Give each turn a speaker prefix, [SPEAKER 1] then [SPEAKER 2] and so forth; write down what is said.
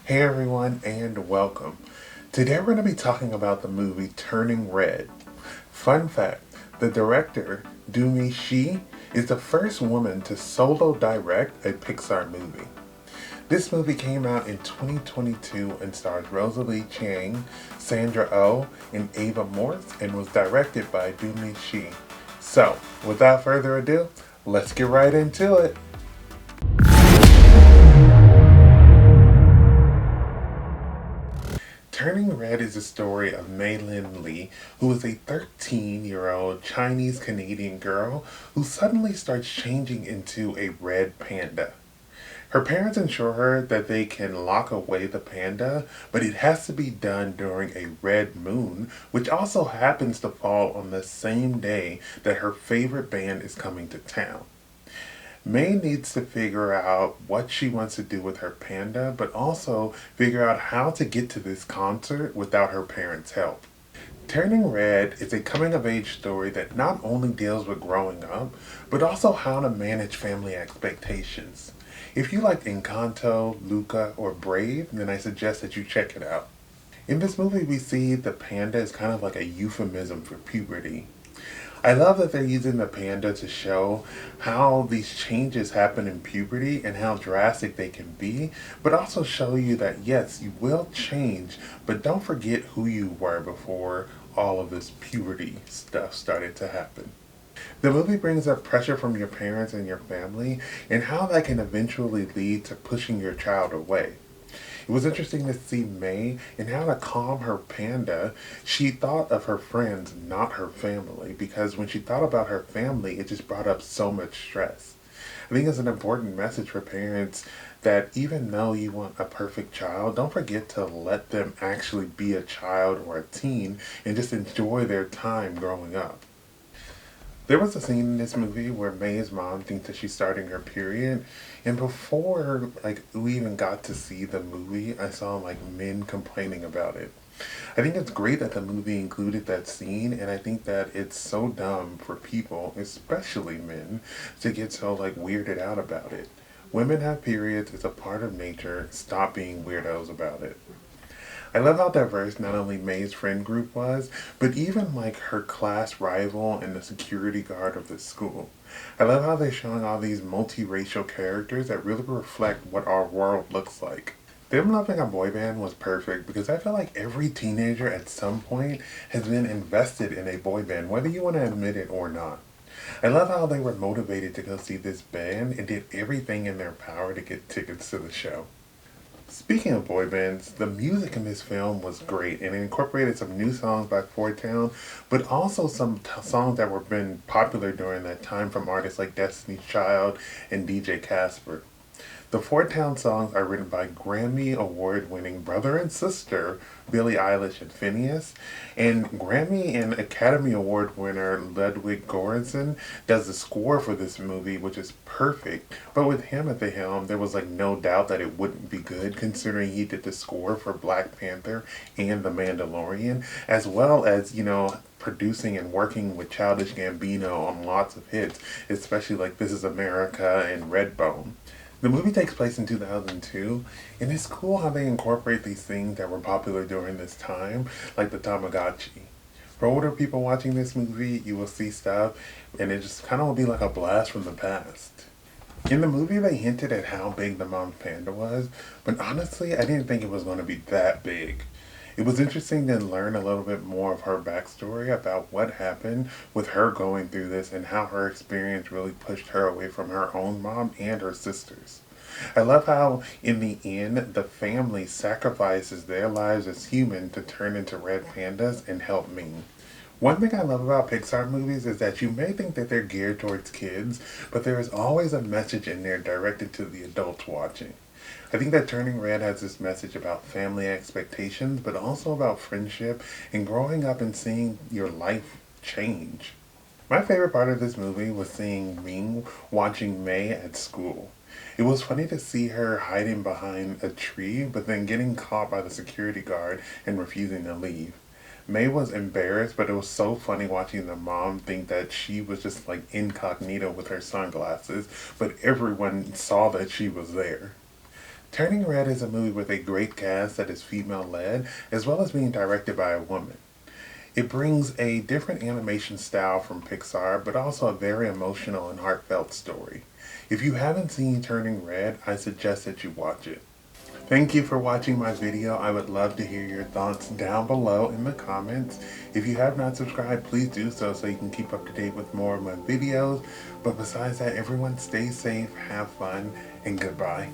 [SPEAKER 1] Hey everyone, and welcome. Today we're going to be talking about the movie Turning Red. Fun fact, the director, Domee, is the first woman to solo direct a Pixar movie. This movie came out in 2022 and stars Rosalie, Chiang, Sandra and Ava Morse and was directed by Domee. So, without further ado, let's get right into it. Turning Red is a story of Mei Lin Lee, who is a 13-year-old Chinese Canadian girl who suddenly starts changing into a red panda. Her parents ensure her that they can lock away the panda, but it has to be done during a red moon, which also happens to fall on the same day that her favorite band is coming to town. May needs to figure out what she wants to do with her panda, but also figure out how to get to this concert without her parents' help. Turning Red is a coming of age story that not only deals with growing up, but also how to manage family expectations. If you like Encanto, Luca, or Brave, then I suggest that you check it out. In this movie, we see the panda is kind of like a euphemism for puberty. I love that they're using the panda to show how these changes happen in puberty and how drastic they can be, but also show you that yes, you will change, but don't forget who you were before all of this puberty stuff started to happen. The movie brings up pressure from your parents and your family and how that can eventually lead to pushing your child away. It was interesting to see May and how to calm her panda. She thought of her friends, not her family, because when she thought about her family, it just brought up so much stress. I think it's an important message for parents that even though you want a perfect child, don't forget to let them actually be a child or a teen and just enjoy their time growing up. There was a scene in this movie where May's mom thinks that she's starting her period, and before we even got to see the movie, I saw men complaining about it. I think it's great that the movie included that scene, and I think that it's so dumb for people, especially men, to get so weirded out about it. Women have periods, it's a part of nature, stop being weirdos about it. I love how diverse not only May's friend group was, but even her class rival and the security guard of the school. I love how they're showing all these multiracial characters that really reflect what our world looks like. Them loving a boy band was perfect because I feel like every teenager at some point has been invested in a boy band, whether you want to admit it or not. I love how they were motivated to go see this band and did everything in their power to get tickets to the show. Speaking of boy bands, the music in this film was great and it incorporated some new songs by Four Town, but also some songs that were been popular during that time from artists like Destiny's Child and DJ Casper. The Four Town songs are written by Grammy Award winning brother and sister Billie Eilish and Phineas, and Grammy and Academy Award winner Ludwig Göransson does the score for this movie, which is perfect. But with him at the helm, there was no doubt that it wouldn't be good considering he did the score for Black Panther and The Mandalorian, as well as, producing and working with Childish Gambino on lots of hits, especially This Is America and Redbone. The movie takes place in 2002, and it's cool how they incorporate these things that were popular during this time, like the Tamagotchi. For older people watching this movie, you will see stuff, and it just kind of will be like a blast from the past. In the movie, they hinted at how big the mom's panda was, but honestly, I didn't think it was going to be that big. It was interesting to learn a little bit more of her backstory about what happened with her going through this and how her experience really pushed her away from her own mom and her sisters. I love how, in the end, the family sacrifices their lives as human to turn into red pandas and help me. One thing I love about Pixar movies is that you may think that they're geared towards kids, but there is always a message in there directed to the adults watching. I think that Turning Red has this message about family expectations, but also about friendship and growing up and seeing your life change. My favorite part of this movie was seeing Ming watching May at school. It was funny to see her hiding behind a tree, but then getting caught by the security guard and refusing to leave. May was embarrassed, but it was so funny watching the mom think that she was just incognito with her sunglasses, but everyone saw that she was there. Turning Red is a movie with a great cast that is female-led, as well as being directed by a woman. It brings a different animation style from Pixar, but also a very emotional and heartfelt story. If you haven't seen Turning Red, I suggest that you watch it. Thank you for watching my video. I would love to hear your thoughts down below in the comments. If you have not subscribed, please do so you can keep up to date with more of my videos. But besides that, everyone stay safe, have fun, and goodbye.